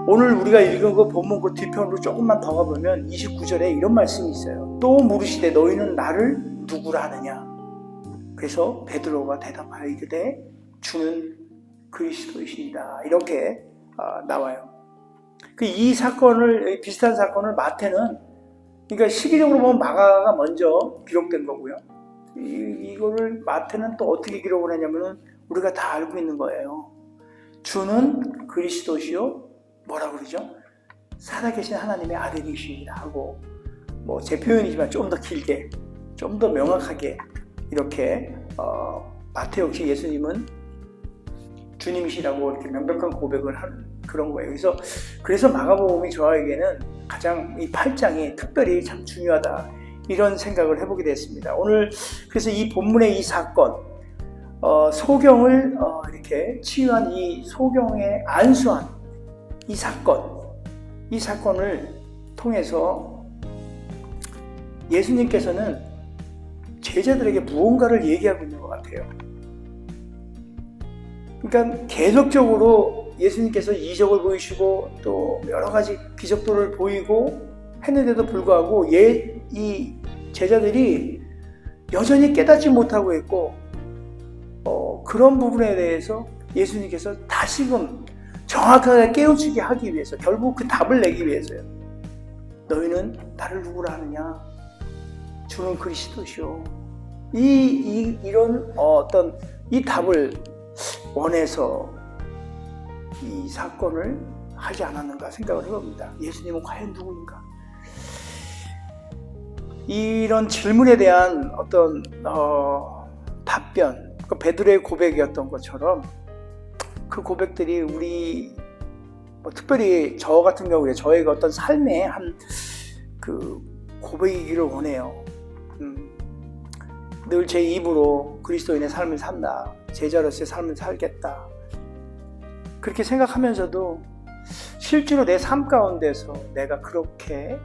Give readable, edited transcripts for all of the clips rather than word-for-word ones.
오늘 우리가 읽은 그 본문 그 뒤편으로 조금만 더 가보면 29절에 이런 말씀이 있어요. 또 물으시되 너희는 나를 누구라 하느냐. 그래서 베드로가 대답하여 이르되 주는 그리스도이시니라. 이렇게 나와요. 이 사건을, 비슷한 사건을 마태는, 그러니까 시기적으로 보면 마가가 먼저 기록된 거고요. 이거를 마태는 또 어떻게 기록을 하냐면은 우리가 다 알고 있는 거예요. 주는 그리스도시요, 뭐라 그러죠? 살아계신 하나님의 아들이시라 하고, 뭐 제 표현이지만 좀 더 길게, 좀 더 명확하게 이렇게 마태 역시 예수님은 주님이시라고 이렇게 명백한 고백을 하는 그런 거예요. 그래서 마가복음이 저에게는 가장 이 8장이 특별히 참 중요하다, 이런 생각을 해보게 됐습니다. 오늘 그래서 이 본문의 이 사건, 소경을 이렇게 치유한 이 소경에 안수한 이 사건을 통해서 예수님께서는 제자들에게 무언가를 얘기하고 있는 것 같아요. 그러니까 계속적으로 예수님께서 이적을 보이시고 또 여러 가지 기적들을 보이고 했는데도 불구하고 이 제자들이 여전히 깨닫지 못하고 있고, 그런 부분에 대해서 예수님께서 다시금 정확하게 깨우치게 하기 위해서, 결국 그 답을 내기 위해서요. 너희는 나를 누구라 하느냐? 주는 그리스도시오. 이런 어떤 이 답을 원해서 이 사건을 하지 않았는가 생각을 해봅니다. 예수님은 과연 누구인가? 이런 질문에 대한 어떤 답변, 그 베드로의 고백이었던 것처럼 그 고백들이 우리 특별히 저 같은 경우에 저의 어떤 삶의 한 그 고백이기를 원해요. 늘 제 입으로 그리스도인의 삶을 산다, 제자로서의 삶을 살겠다, 그렇게 생각하면서도 실제로 내 삶 가운데서 내가 그렇게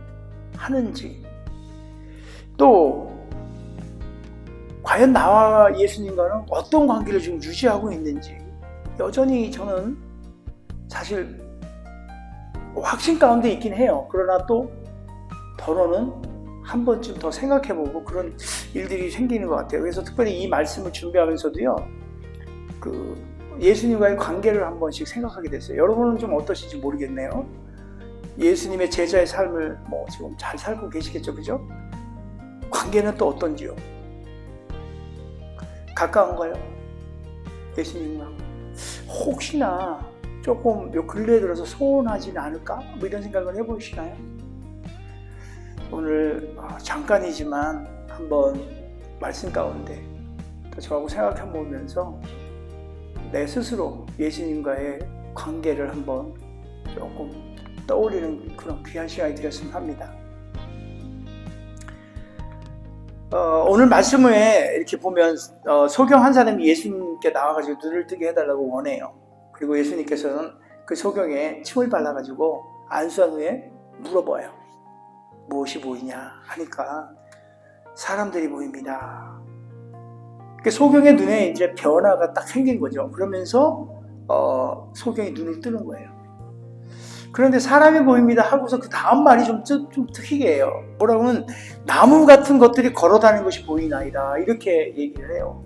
하는지, 또 과연 나와 예수님과는 어떤 관계를 지금 유지하고 있는지, 여전히 저는 사실 확신 가운데 있긴 해요. 그러나 또 더러는 한 번쯤 더 생각해보고 그런 일들이 생기는 것 같아요. 그래서 특별히 이 말씀을 준비하면서도요, 예수님과의 관계를 한 번씩 생각하게 됐어요. 여러분은 좀 어떠신지 모르겠네요. 예수님의 제자의 삶을 지금 잘 살고 계시겠죠, 그죠? 관계는 또 어떤지요? 가까운가요? 예수님과 혹시나 조금 요 근래에 들어서 소원하지는 않을까? 이런 생각을 해보시나요? 오늘 잠깐이지만 한번 말씀 가운데 또 저하고 생각해 보면서 내 스스로 예수님과의 관계를 한번 조금 떠올리는 그런 귀한 시간이 되었으면 합니다. 오늘 말씀에 이렇게 보면 소경 한 사람이 예수님께 나와가지고 눈을 뜨게 해달라고 원해요. 그리고 예수님께서는 그 소경에 침을 발라가지고 안수한 후에 물어봐요. 무엇이 보이냐 하니까 사람들이 보입니다. 소경의 눈에 이제 변화가 딱 생긴 거죠. 그러면서 소경이 눈을 뜨는 거예요. 그런데 사람이 보입니다 하고서 그 다음 말이 좀 특이해요. 뭐라고 하면 나무 같은 것들이 걸어다니는 것이 보이나이다, 이렇게 얘기를 해요.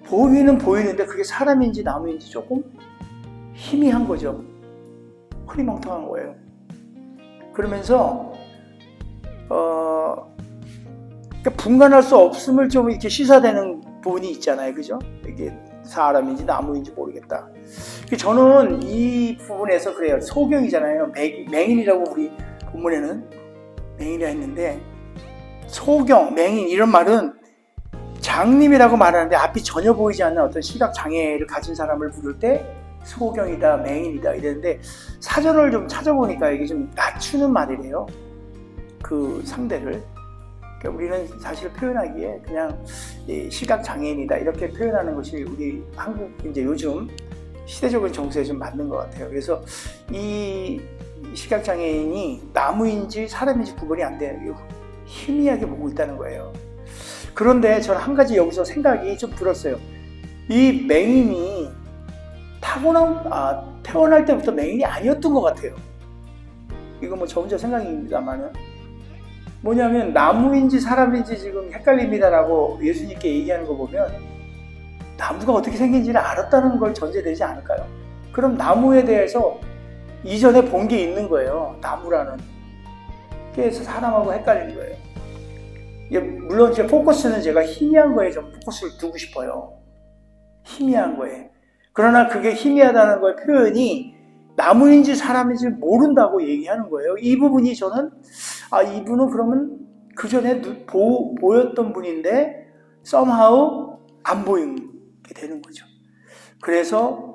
보이는 보이는데 그게 사람인지 나무인지 조금 희미한 거죠. 흐리멍텅한 거예요. 그러면서 그러니까 분간할 수 없음을 좀 이렇게 시사되는 부분이 있잖아요, 그죠? 이게 사람인지 나무인지 모르겠다. 저는 이 부분에서 그래요. 소경이잖아요. 맹인이라고 우리 본문에는 맹인이라 했는데, 소경, 맹인 이런 말은 장님이라고 말하는데 앞이 전혀 보이지 않는 어떤 시각 장애를 가진 사람을 부를 때 소경이다, 맹인이다 이랬는데, 사전을 좀 찾아보니까 이게 좀 낮추는 말이래요. 그 상대를. 그러니까 우리는 사실 표현하기에 그냥 시각 장애인이다 이렇게 표현하는 것이 우리 한국 이제 요즘 시대적인 정서에 좀 맞는 것 같아요. 그래서 이 시각 장애인이 나무인지 사람인지 구분이 안 돼요. 희미하게 보고 있다는 거예요. 그런데 저는 한 가지 여기서 생각이 좀 들었어요. 이 맹인이 태어날 때부터 맹인이 아니었던 것 같아요. 이거 뭐 저 혼자 생각입니다만은 뭐냐면 나무인지 사람인지 지금 헷갈립니다라고 예수님께 얘기하는 거 보면 나무가 어떻게 생긴지를 알았다는 걸 전제되지 않을까요? 그럼 나무에 대해서 이전에 본 게 있는 거예요. 나무라는. 그래서 사람하고 헷갈리는 거예요. 물론 이제 포커스는 제가 희미한 거에 좀 포커스를 두고 싶어요. 희미한 거에. 그러나 그게 희미하다는 거의 표현이 나무인지 사람인지 모른다고 얘기하는 거예요. 이 부분이 저는 이분은 그러면 그 전에 보였던 분인데 somehow 안 보이게 되는 거죠. 그래서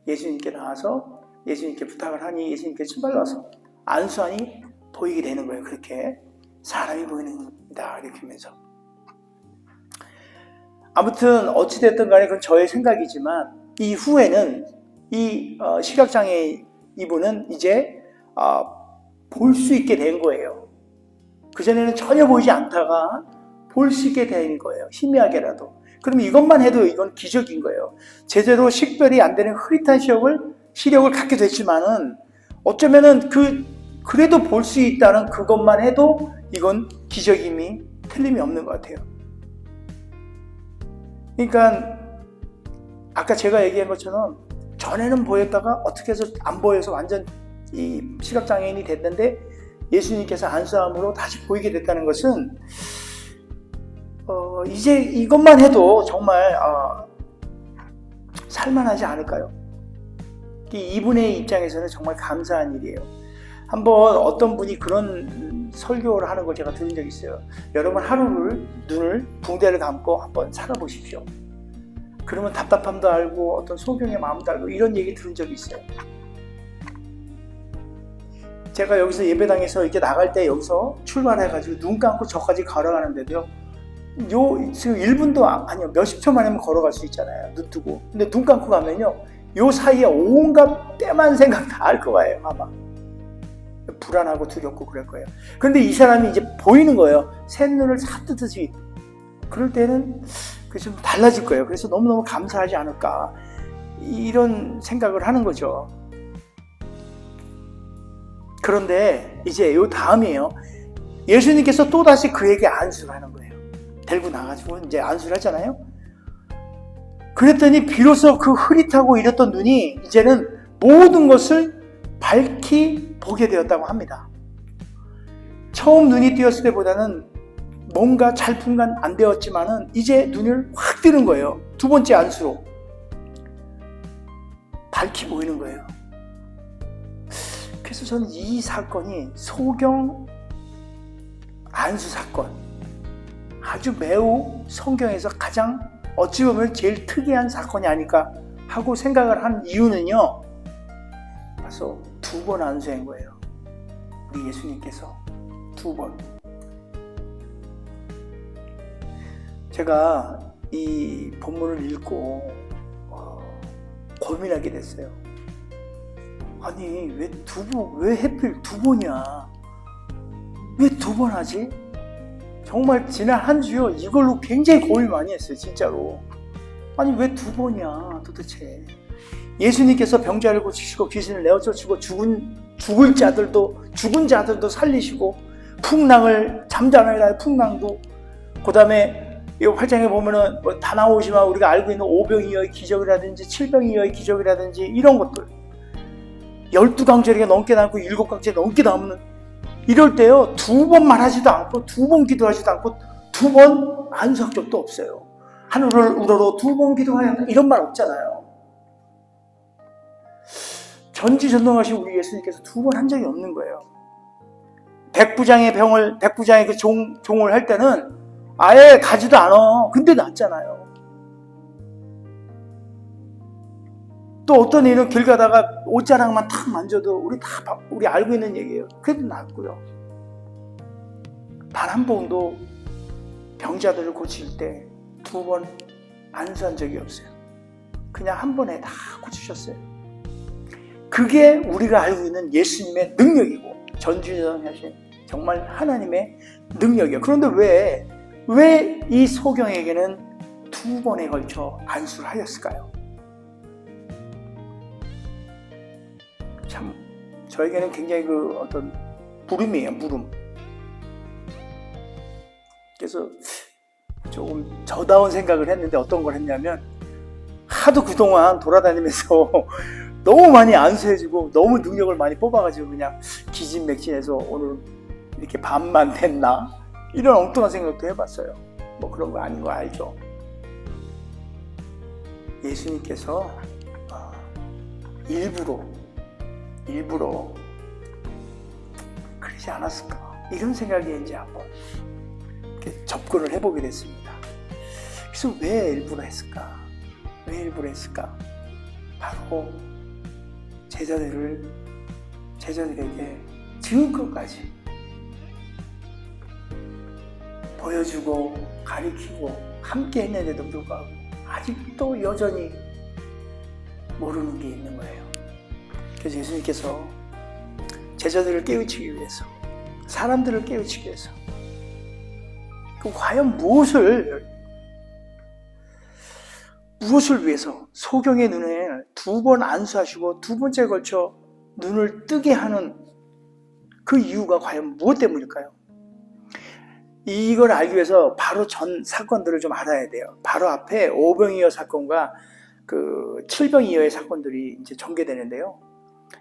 예수님께 나와서 예수님께 부탁을 하니 예수님께 신발라서 안수하니 보이게 되는 거예요. 그렇게 사람이 보이는 겁니다. 이렇게 하면서 아무튼 어찌됐든 간에 그건 저의 생각이지만 이후에는 이 시각장애 이분은 이제 볼 수 있게 된 거예요. 그전에는 전혀 보이지 않다가 볼 수 있게 된 거예요. 희미하게라도. 그럼 이것만 해도 이건 기적인 거예요. 제대로 식별이 안 되는 흐릿한 시력을 갖게 됐지만은 어쩌면은 그래도 볼 수 있다는 그것만 해도 이건 기적임이 틀림이 없는 것 같아요. 그러니까 아까 제가 얘기한 것처럼 전에는 보였다가 어떻게 해서 안 보여서 완전 이 시각장애인이 됐는데 예수님께서 안수함으로 다시 보이게 됐다는 것은 이제 이것만 해도 정말 살만하지 않을까요? 이분의 입장에서는 정말 감사한 일이에요. 한번 어떤 분이 그런 설교를 하는 걸 제가 들은 적이 있어요. 여러분 하루를 눈을 붕대를 감고 한번 살아보십시오. 그러면 답답함도 알고 어떤 소경의 마음도 알고 이런 얘기 들은 적이 있어요. 제가 여기서 예배당에서 이렇게 나갈 때 여기서 출발해가지고 눈 감고 저까지 걸어가는데도요. 지금 1분도 아니요 몇십 초 만이면 걸어갈 수 있잖아요. 눈 뜨고. 근데 눈 감고 가면요. 요 사이에 온갖 때만 생각 다 할 거예요. 아마. 불안하고 두렵고 그럴 거예요. 그런데 이 사람이 이제 보이는 거예요. 쇳눈을 삿듯이. 그럴 때는 그게 좀 달라질 거예요. 그래서 너무너무 감사하지 않을까 이런 생각을 하는 거죠. 그런데 이제 요 다음이에요. 예수님께서 또다시 그에게 안수를 하는 거예요. 데리고 나가지고 이제 안수를 하잖아요. 그랬더니 비로소 그 흐릿하고 이랬던 눈이 이제는 모든 것을 밝히 보게 되었다고 합니다. 처음 눈이 띄었을 때보다는 뭔가 잘 분간 안 되었지만은 이제 눈을 확 뜨는 거예요. 두 번째 안수로 밝히 보이는 거예요. 그래서 저는 이 사건이 소경 안수 사건, 아주 매우 성경에서 가장 어찌 보면 제일 특이한 사건이 아닐까 하고 생각을 한 이유는요. 벌써 2번 안수한 거예요. 우리 예수님께서 2번. 제가 이 본문을 읽고 고민하게 됐어요. 아니 왜 하필 2번이야? 왜 2번 하지? 정말 지난 한 주요 이걸로 굉장히 고민 많이 했어요. 진짜로. 아니 왜 2번이야 도대체? 예수님께서 병자를 고치시고 귀신을 내어쫓으시고 죽은 자들도 살리시고 풍랑을 잠잠하게 하는 풍랑도, 그 다음에 이 8장에 보면은 다 나오지만 우리가 알고 있는 5병이어의 기적이라든지 7병이어의 기적이라든지 이런 것들, 12강제리가 넘게 남고 7강제 넘게 남는 이럴 때요 2번 말하지도 않고 2번 기도하지도 않고 2번 안수한 적도 없어요. 하늘을 우러러 2번 기도하야 이런 말 없잖아요. 전지전능하신 우리 예수님께서 2번 한 적이 없는 거예요. 백부장의 그 종을 할 때는 아예 가지도 않아. 근데 낫잖아요. 또 어떤 일은 길 가다가 옷자락만 탁 만져도 우리 알고 있는 얘기예요. 그래도 낫고요. 단 한 번도 병자들을 고칠 때 2번 안수한 적이 없어요. 그냥 한 번에 다 고치셨어요. 그게 우리가 알고 있는 예수님의 능력이고 전지전능하신 정말 하나님의 능력이에요. 그런데 왜 이 소경에게는 2번에 걸쳐 안수를 하였을까요? 참 저에게는 굉장히 그 어떤 물음이에요, 물음. 그래서 조금 저다운 생각을 했는데 어떤 걸 했냐면 하도 그동안 돌아다니면서 너무 많이 안수해주고 너무 능력을 많이 뽑아가지고 그냥 기진맥진해서 오늘 이렇게 반만 됐나? 이런 엉뚱한 생각도 해봤어요. 뭐 그런 거 아닌 거 알죠? 예수님께서 일부러 그러지 않았을까? 이런 생각이 이제 한번 이렇게 접근을 해보게 됐습니다. 그래서 왜 일부러 했을까? 왜 일부러 했을까? 바로 제자들에게 지금까지 보여주고 가리키고 함께 했는데도 불구하고 아직도 여전히 모르는 게 있는 거예요. 그래서 예수님께서 제자들을 깨우치기 위해서, 사람들을 깨우치기 위해서 과연 무엇을 위해서 소경의 눈에 2번 안수하시고 2번째에 걸쳐 눈을 뜨게 하는 그 이유가 과연 무엇 때문일까요? 이걸 알기 위해서 바로 전 사건들을 좀 알아야 돼요. 바로 앞에 오병이어 사건과 그 칠병이어의 사건들이 이제 전개되는데요.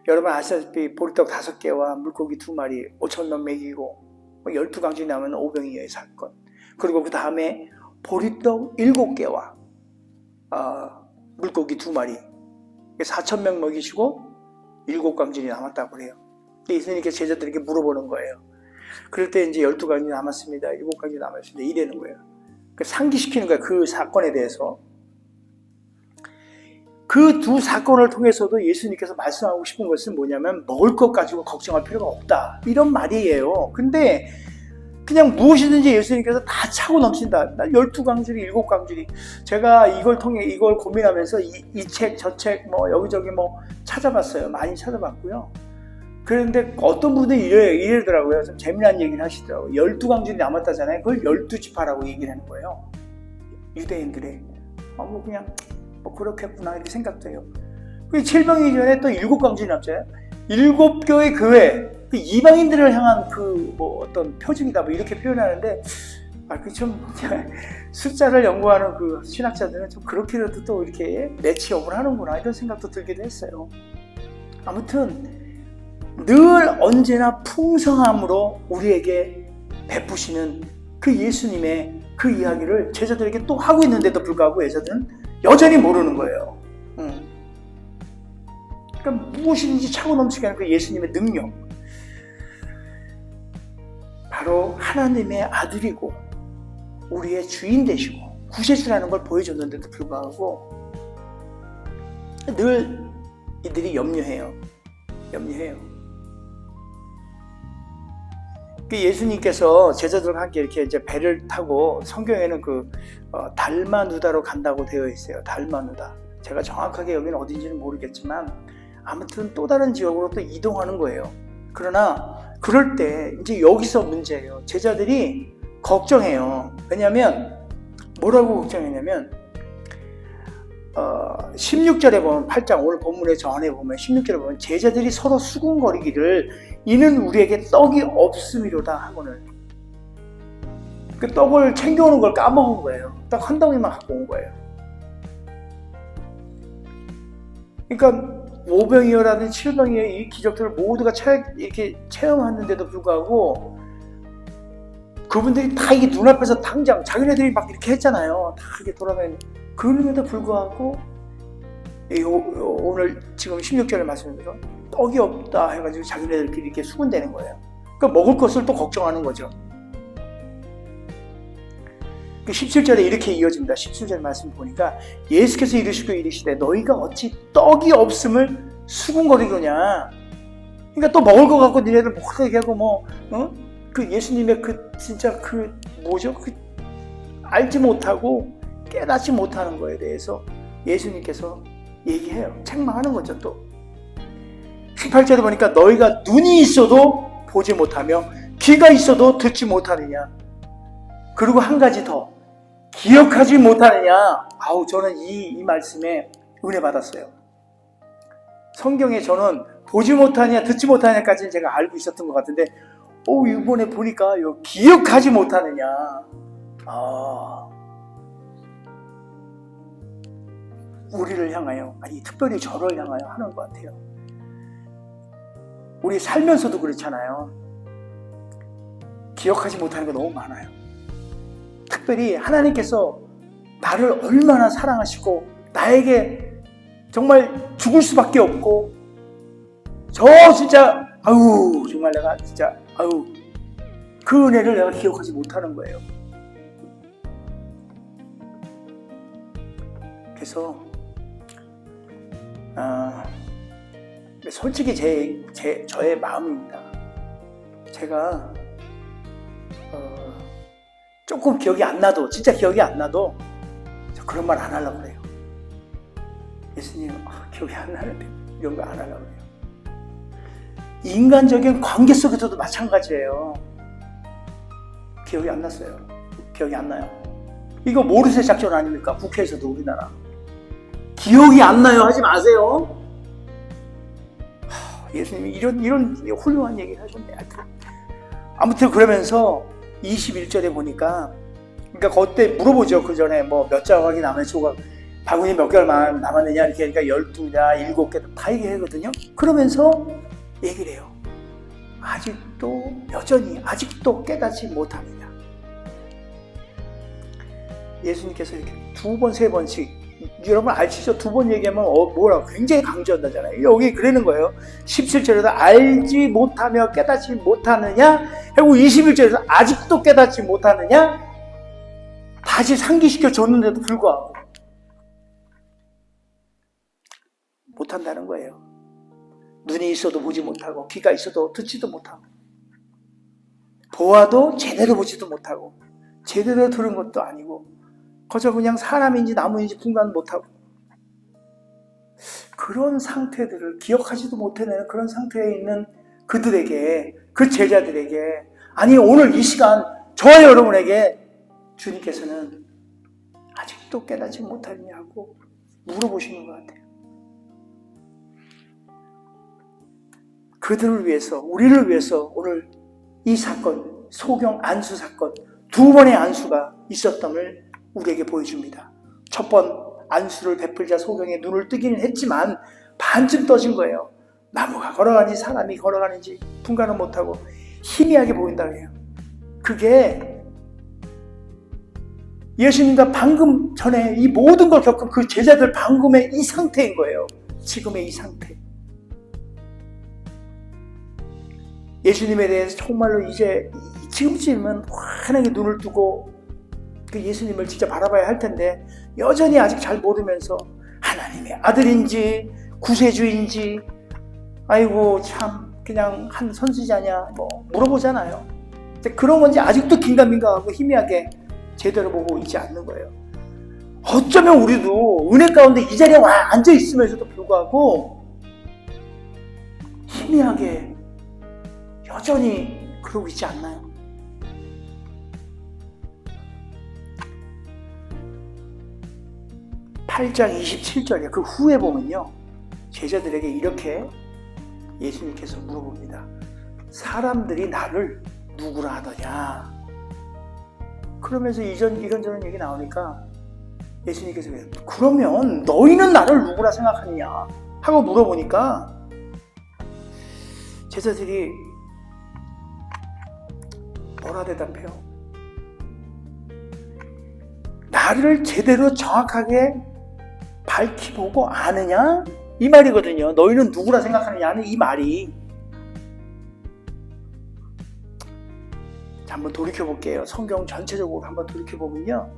여러분 아시다시피 보리떡 5개와 물고기 2마리 5,000명 먹이고 12강지 나면 오병이어의 사건, 그리고 그 다음에 보리떡 7개와 물고기 2마리 4,000명 먹이시고 7강질이 남았다고 그래요. 예수님께서 제자들에게 물어보는 거예요. 그럴 때 이제 12강이 남았습니다. 7강이 남았습니다. 이래는 거예요. 상기시키는 거예요. 그 사건에 대해서. 그 2 사건을 통해서도 예수님께서 말씀하고 싶은 것은 뭐냐면 먹을 것 가지고 걱정할 필요가 없다. 이런 말이에요. 근데 그냥 무엇이든지 예수님께서 다 차고 넘친다. 12강줄이 7강줄이. 제가 이걸 통해 이걸 고민하면서 이 책, 저 책 뭐 여기저기 뭐 찾아봤어요. 많이 찾아봤고요. 그런데 어떤 분들이 이러더라고요. 좀 재미난 얘기를 하시더라고요. 12강줄이 남았다잖아요. 그걸 12지파라고 얘기를 하는 거예요. 유대인들의. 뭐 그냥 뭐 그렇겠구나 이렇게 생각도 해요. 그 7병이 전에 또 7강줄이 남잖아요. 7교회 교회, 그 이방인들을 향한 그 뭐 어떤 표징이다 뭐 이렇게 표현하는데, 그 좀 숫자를 연구하는 그 신학자들은 좀 그렇게라도 또 이렇게 매치업을 하는구나 이런 생각도 들기도 했어요. 아무튼 늘 언제나 풍성함으로 우리에게 베푸시는 그 예수님의 그 이야기를 제자들에게 또 하고 있는데도 불구하고 제자들은 여전히 모르는 거예요. 그러니까 무엇이든지 차고 넘치게 하는 그 예수님의 능력, 바로 하나님의 아들이고 우리의 주인 되시고 구세주라는 걸 보여줬는데도 불구하고 늘 이들이 염려해요. 예수님께서 제자들과 함께 이렇게 이제 배를 타고, 성경에는 그 달마누다로 간다고 되어 있어요. 달마누다. 제가 정확하게 여기는 어딘지는 모르겠지만 아무튼 또 다른 지역으로 또 이동하는 거예요. 그러나 그럴 때 이제 여기서 문제예요. 제자들이 걱정해요. 왜냐하면 뭐라고 걱정했냐면 16절에 보면 8장 오늘 본문의 전에 보면 16절에 보면 제자들이 서로 수군거리기를 이는 우리에게 떡이 없음이로다 하고는 그 떡을 챙겨오는 걸 까먹은 거예요. 딱 한 덩이만 갖고 온 거예요. 그러니까 5병이어라든지 7병이어 이 기적들을 모두가 이렇게 체험했는데도 불구하고 그분들이 다 이게 눈앞에서 당장 자기네들이 막 이렇게 했잖아요. 다 이렇게 돌아다니는. 그럼에도 불구하고 오늘 지금 16절에 말씀드린 떡이 없다 해가지고 자기네들끼리 이렇게 수군대는 거예요. 그러니까 먹을 것을 또 걱정하는 거죠. 17절에 이렇게 이어집니다. 17절 말씀 보니까 예수께서 이르시되 너희가 어찌 떡이 없음을 수군거리느냐. 그러니까 또 먹을 것 갖고 니네들 뭐라 얘기하고 그 예수님의 그 진짜 그 뭐죠? 그 알지 못하고 깨닫지 못하는 거에 대해서 예수님께서 얘기해요. 책망하는 거죠. 또 18절에 보니까 너희가 눈이 있어도 보지 못하며 귀가 있어도 듣지 못하느냐. 그리고 한 가지 더 기억하지 못하느냐. 저는 이 말씀에 은혜 받았어요. 성경에 저는 보지 못하냐 듣지 못하냐까지는 제가 알고 있었던 것 같은데 이번에 보니까 기억하지 못하느냐. 우리를 향하여, 아니 특별히 저를 향하여 하는 것 같아요. 우리 살면서도 그렇잖아요. 기억하지 못하는 거 너무 많아요. 특별히 하나님께서 나를 얼마나 사랑하시고 나에게 정말 죽을 수밖에 없고 진짜 정말 내가 진짜 그 은혜를 내가 기억하지 못하는 거예요. 그래서 솔직히 저의 마음입니다. 제가 조금 기억이 안 나도, 진짜 기억이 안 나도 저 그런 말 안 하려고 그래요. 예수님 기억이 안 나는데 이런 거 안 하려고 그래요. 인간적인 관계 속에서도 마찬가지예요. 기억이 안 났어요. 기억이 안 나요. 이거 모르쇠 작전 아닙니까? 국회에서도 우리나라. 기억이 안 나요 하지 마세요. 예수님이 이런 훌륭한 얘기를 하셨네. 아무튼 그러면서 21절에 보니까, 그러니까 그때 물어보죠. 그 전에 몇 조각이 남았냐, 바구니 몇 개월만 남았느냐, 이렇게 하니까 12냐, 7개 다 얘기하거든요. 그러면서 얘기를 해요. 아직도 깨닫지 못하느냐. 예수님께서 이렇게 2번, 3번씩, 여러분 아시죠? 2번 얘기하면 뭐라고 굉장히 강조한다잖아요. 여기 그러는 거예요. 17절에서 알지 못하며 깨닫지 못하느냐, 그리고 21절에서 아직도 깨닫지 못하느냐, 다시 상기시켜 줬는데도 불구하고 못한다는 거예요. 눈이 있어도 보지 못하고, 귀가 있어도 듣지도 못하고, 보아도 제대로 보지도 못하고, 제대로 들은 것도 아니고, 그저 그냥 사람인지 나무인지 분간 못하고, 그런 상태들을 기억하지도 못해내는 그런 상태에 있는 그들에게, 그 제자들에게, 아니 오늘 이 시간 저와 여러분에게 주님께서는 아직도 깨닫지 못하느냐고 물어보시는 것 같아요. 그들을 위해서, 우리를 위해서 오늘 이 사건, 소경 안수 사건, 2번의 안수가 있었음을 우리에게 보여줍니다. 첫 번 안수를 베풀자 소경의 눈을 뜨기는 했지만 반쯤 떠진 거예요. 나무가 걸어가는지 사람이 걸어가는지 분간을 못하고 희미하게 보인다고 해요. 그게 예수님과 방금 전에 이 모든 걸 겪은 그 제자들 방금의 이 상태인 거예요. 지금의 이 상태. 예수님에 대해서 정말로 이제 지금쯤은 환하게 눈을 뜨고 그 예수님을 진짜 바라봐야 할 텐데 여전히 아직 잘 모르면서 하나님의 아들인지 구세주인지 아이고 참 그냥 한 선지자냐 물어보잖아요. 그런 건지 아직도 긴가민가하고 희미하게 제대로 보고 있지 않는 거예요. 어쩌면 우리도 은혜 가운데 이 자리에 와 앉아 있으면서도 불구하고 희미하게 여전히 그러고 있지 않나요? (8장 27절에) 그 후에 보면요, 제자들에게 이렇게 예수님께서 물어봅니다. 사람들이 나를 누구라 하더냐. 그러면서 이런저런 얘기 나오니까 예수님께서 그러면 너희는 나를 누구라 생각하느냐 하고 물어보니까 제자들이 뭐라 대답해요? 나를 제대로 정확하게 밝히보고 아느냐? 이 말이거든요. 너희는 누구라 생각하느냐는 이 말이. 자, 한번 돌이켜볼게요. 성경 전체적으로 한번 돌이켜보면요,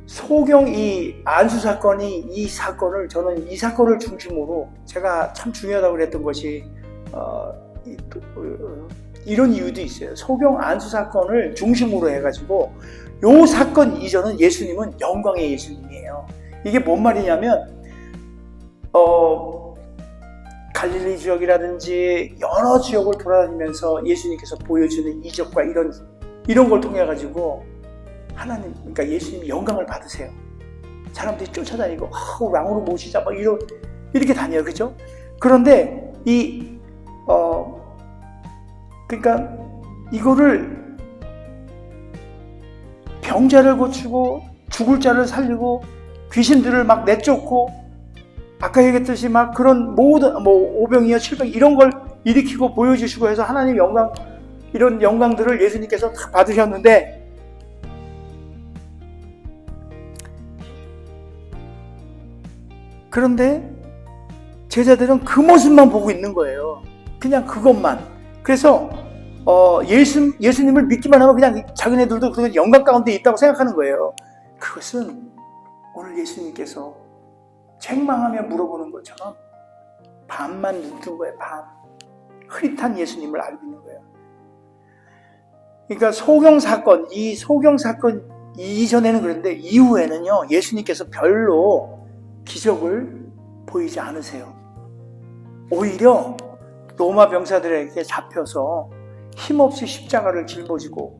소경 이 안수 사건이, 이 사건을, 저는 이 사건을 중심으로 제가 참 중요하다고 그랬던 것이 이런 이유도 있어요. 소경 안수 사건을 중심으로 해가지고 요 사건 이전은 예수님은 영광의 예수님이에요. 이게 뭔 말이냐면 갈릴리 지역이라든지 여러 지역을 돌아다니면서 예수님께서 보여주는 이적과 이런 걸 통해 가지고 하나님, 그러니까 예수님이 영광을 받으세요. 사람들이 쫓아다니고 왕으로 모시자 막 이렇게 다녀요, 그죠? 그런데 그러니까 이거를 병자를 고치고 죽을 자를 살리고 귀신들을 막 내쫓고 아까 얘기했듯이 막 그런 모든 오병이어 칠병 이런 걸 일으키고 보여주시고 해서 하나님 영광 이런 영광들을 예수님께서 다 받으셨는데 그런데 제자들은 그 모습만 보고 있는 거예요. 그냥 그것만. 그래서 예수님을 믿기만 하면 그냥 자기네들도 그 영광 가운데 있다고 생각하는 거예요. 그것은 오늘 예수님께서 책망하며 물어보는 것처럼 반만 눈뜬 거예요. 반. 흐릿한 예수님을 알고 있는 거예요. 그러니까 이 소경 사건 이전에는 그런데 이후에는요, 예수님께서 별로 기적을 보이지 않으세요. 오히려 로마 병사들에게 잡혀서 힘없이 십자가를 짊어지고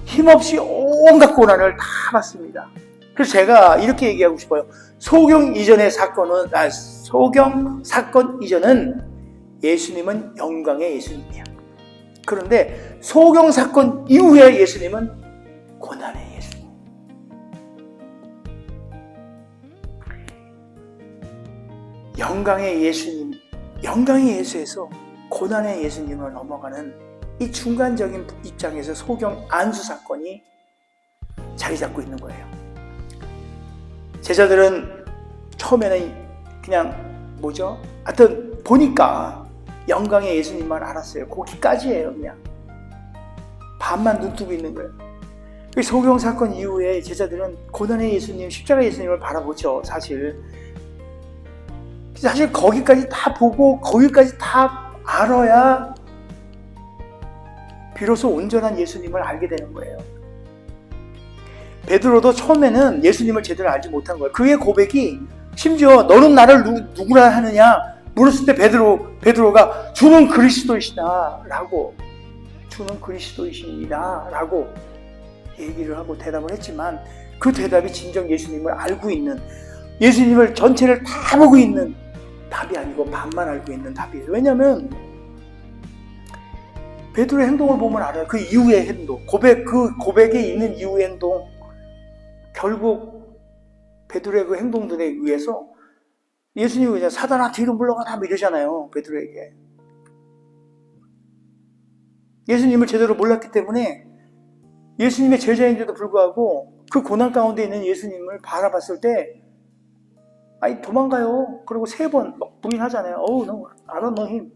힘없이 온갖 고난을 다 받습니다. 그래서 제가 이렇게 얘기하고 싶어요. 소경 사건 이전은 예수님은 영광의 예수님이야. 그런데 소경 사건 이후에 예수님은 고난의 예수님. 영광의 예수님, 영광의 예수에서 고난의 예수님을 넘어가는 이 중간적인 입장에서 소경 안수 사건이 자리 잡고 있는 거예요. 제자들은 처음에는 그냥 하여튼 보니까 영광의 예수님만 알았어요. 거기까지예요. 그냥 반만 눈뜨고 있는 거예요. 소경 사건 이후에 제자들은 고난의 예수님, 십자가 예수님을 바라보죠. 사실 거기까지 다 보고 거기까지 다 알아야 비로소 온전한 예수님을 알게 되는 거예요. 베드로도 처음에는 예수님을 제대로 알지 못한 거예요. 그의 고백이 심지어 너는 나를 누구라 하느냐 물었을 때 베드로가 주는 그리스도이시다 라고 얘기를 하고 대답을 했지만 그 대답이 진정 예수님을 알고 있는, 예수님을 전체를 다 보고 있는 답이 아니고 반만 알고 있는 답이에요. 왜냐하면 베드로의 행동을 보면 알아요. 그 이후의 행동, 그 고백에 있는 이후의 행동, 결국 베드로의 그 행동들에 의해서 예수님이 그냥 사단아 뒤로 물러가라 이러잖아요. 베드로에게. 예수님을 제대로 몰랐기 때문에 예수님의 제자인데도 불구하고 그 고난 가운데 있는 예수님을 바라봤을 때 도망가요. 그리고 3번 막 부인하잖아요. no, I don't know him.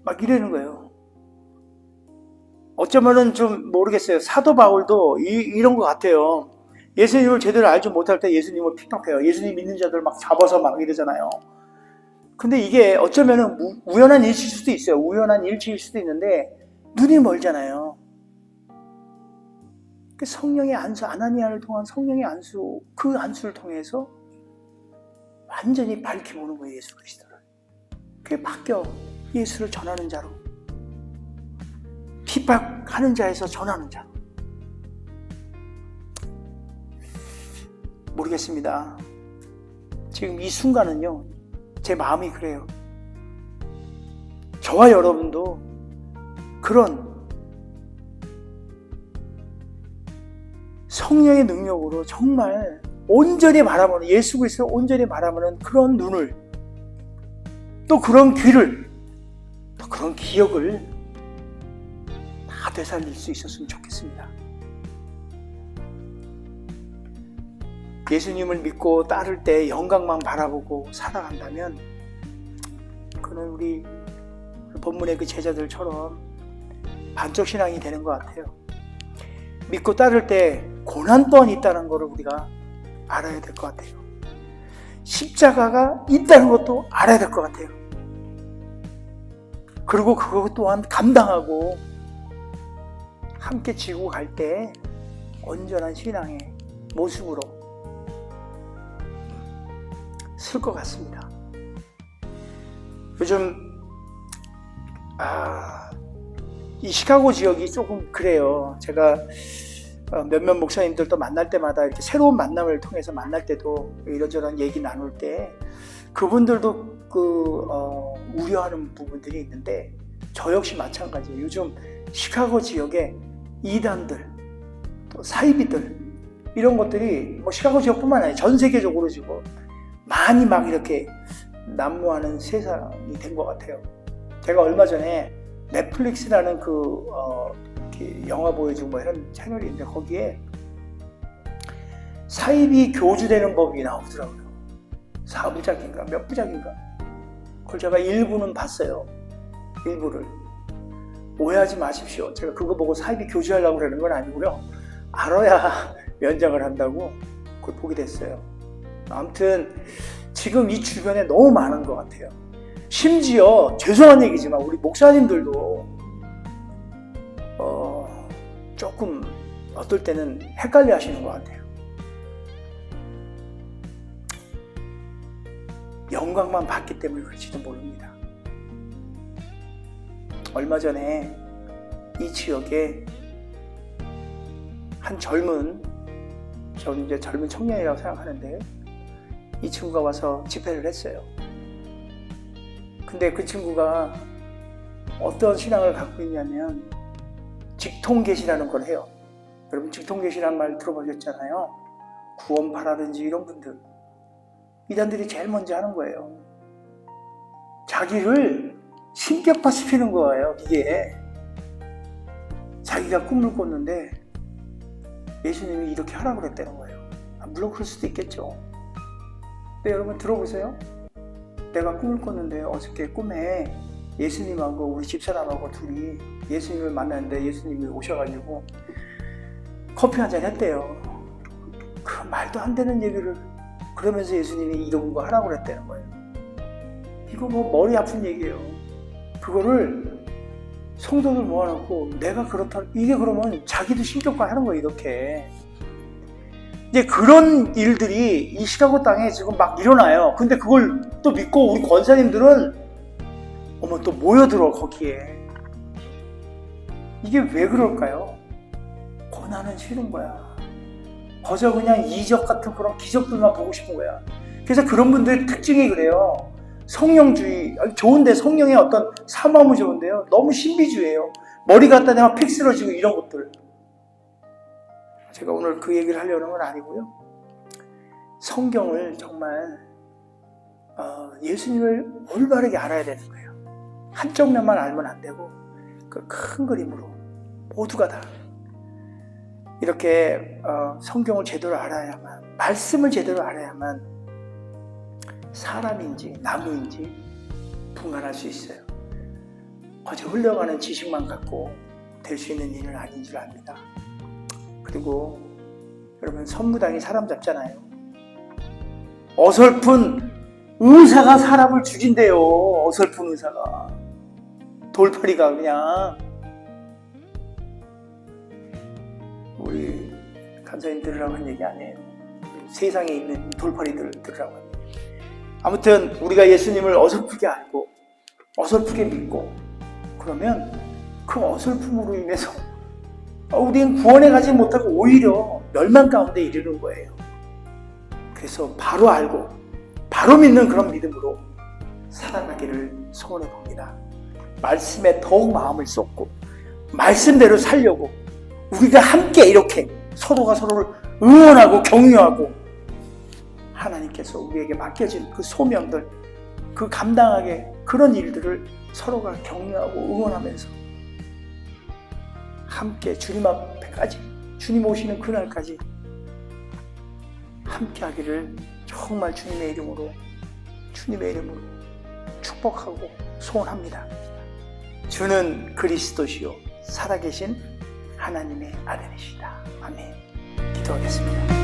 막 이러는 거예요. 어쩌면은 좀 모르겠어요. 사도 바울도 이런 것 같아요. 예수님을 제대로 알지 못할 때 예수님을 핍박해요. 예수님 믿는 자들 막 잡아서 막 이러잖아요. 근데 이게 어쩌면은 우연한 일치일 수도 있어요. 우연한 일치일 수도 있는데 눈이 멀잖아요. 성령의 안수, 아나니아를 통한 성령의 안수, 그 안수를 통해서 완전히 밝혀보는 거예요. 예수 그리스도를. 그게 바뀌어. 예수를 전하는 자로, 핍박하는 자에서 전하는 자로. 모르겠습니다. 지금 이 순간은요, 제 마음이 그래요. 저와 여러분도 그런 성령의 능력으로 정말 온전히 바라보는, 예수 그리스도를 온전히 바라보는 그런 눈을, 또 그런 귀를, 또 그런 기억을 다 되살릴 수 있었으면 좋겠습니다. 예수님을 믿고 따를 때 영광만 바라보고 살아간다면 그는 우리 본문의 그 제자들처럼 반쪽 신앙이 되는 것 같아요. 믿고 따를 때 고난 또한 있다는 것을 우리가 알아야 될 것 같아요. 십자가가 있다는 것도 알아야 될 것 같아요. 그리고 그것 또한 감당하고 함께 지고 갈 때 온전한 신앙의 모습으로 쓸 것 같습니다. 요즘 이 시카고 지역이 조금 그래요. 제가 몇몇 목사님들도 만날 때마다 이렇게 새로운 만남을 통해서 만날 때도 이런저런 얘기 나눌 때 그분들도 우려하는 부분들이 있는데 저 역시 마찬가지예요. 요즘 시카고 지역에 이단들, 또 사이비들 이런 것들이 뭐 시카고 지역뿐만 아니라 전 세계적으로 지금 많이 막 이렇게 난무하는 세상이 된 것 같아요. 제가 얼마 전에 넷플릭스라는 영화 보여주고 뭐 이런 채널이 있는데 거기에 사이비 교주되는 법이 나오더라고요. 4부작인가 몇 부작인가. 그걸 제가 일부는 봤어요. 일부를. 오해하지 마십시오. 제가 그거 보고 사이비 교주하려고 그러는 건 아니고요. 알아야 면장을 한다고 그걸 보게 됐어요. 아무튼 지금 이 주변에 너무 많은 것 같아요. 심지어 죄송한 얘기지만 우리 목사님들도 조금 어떨 때는 헷갈려 하시는 것 같아요. 영광만 받기 때문에 그럴지도 모릅니다. 얼마 전에 이 지역에 한 저는 이제 젊은 청년이라고 생각하는데 이 친구가 와서 집회를 했어요. 근데 그 친구가 어떤 신앙을 갖고 있냐면 직통계시라는 걸 해요. 여러분 직통계시라는 말 들어보셨잖아요. 구원파라든지 이런 분들 이단들이 제일 먼저 하는 거예요. 자기를 신격화시키는 거예요. 이게 자기가 꿈을 꿨는데 예수님이 이렇게 하라고 그랬다는 거예요. 물론 그럴 수도 있겠죠. 근데 여러분 들어보세요. 내가 꿈을 꿨는데 어저께 꿈에 예수님하고 우리 집사람하고 둘이 예수님을 만났는데 예수님이 오셔가지고 커피 한잔 했대요. 그 말도 안 되는 얘기를 그러면서 예수님이 이런 거 하라고 그랬다는 거예요. 이거 뭐 머리 아픈 얘기예요. 그거를 성도들 모아놓고 내가 그렇다 이게 그러면 자기도 신격화 하는 거예요. 이렇게 이제 그런 일들이 이 시카고 땅에 지금 막 일어나요. 근데 그걸 또 믿고 우리 권사님들은 또 모여들어 거기에. 이게 왜 그럴까요? 고난은 싫은 거야. 거저 그냥 이적 같은 그런 기적들만 보고 싶은 거야. 그래서 그런 분들의 특징이 그래요. 성령주의, 좋은데 성령의 어떤 사모함은 좋은데요. 너무 신비주의예요. 머리 갖다 대면 픽 쓰러지고 이런 것들. 제가 오늘 그 얘기를 하려는 건 아니고요. 성경을 정말 예수님을 올바르게 알아야 되는 거예요. 한쪽 면만 알면 안 되고 그 큰 그림으로 모두가 다 이렇게 성경을 제대로 알아야만, 말씀을 제대로 알아야만 사람인지 나무인지 분간할 수 있어요. 거저 흘러가는 지식만 갖고 될 수 있는 일은 아닌 줄 압니다. 그리고 여러분 선무당이 사람 잡잖아요. 어설픈 의사가 사람을 죽인대요. 어설픈 의사가. 돌팔이가 그냥. 우리 간사님 들으라고 한 얘기 아니에요. 세상에 있는 돌팔이들 들으라고 한 얘기. 아무튼 우리가 예수님을 어설프게 알고 어설프게 믿고 그러면 그 어설픔으로 인해서 우리는 구원에 가지 못하고 오히려 멸망 가운데 이르는 거예요. 그래서 바로 알고 바로 믿는 그런 믿음으로 살아가기를 소원해 봅니다. 말씀에 더욱 마음을 쏟고 말씀대로 살려고 우리가 함께 이렇게 서로가 서로를 응원하고 격려하고 하나님께서 우리에게 맡겨진 그 소명들, 그 감당하게 그런 일들을 서로가 격려하고 응원하면서 함께 주님 앞에까지, 주님 오시는 그날까지 함께 하기를 정말 주님의 이름으로 축복하고 소원합니다. 주는 그리스도시요 살아계신 하나님의 아들이시다. 아멘. 기도하겠습니다.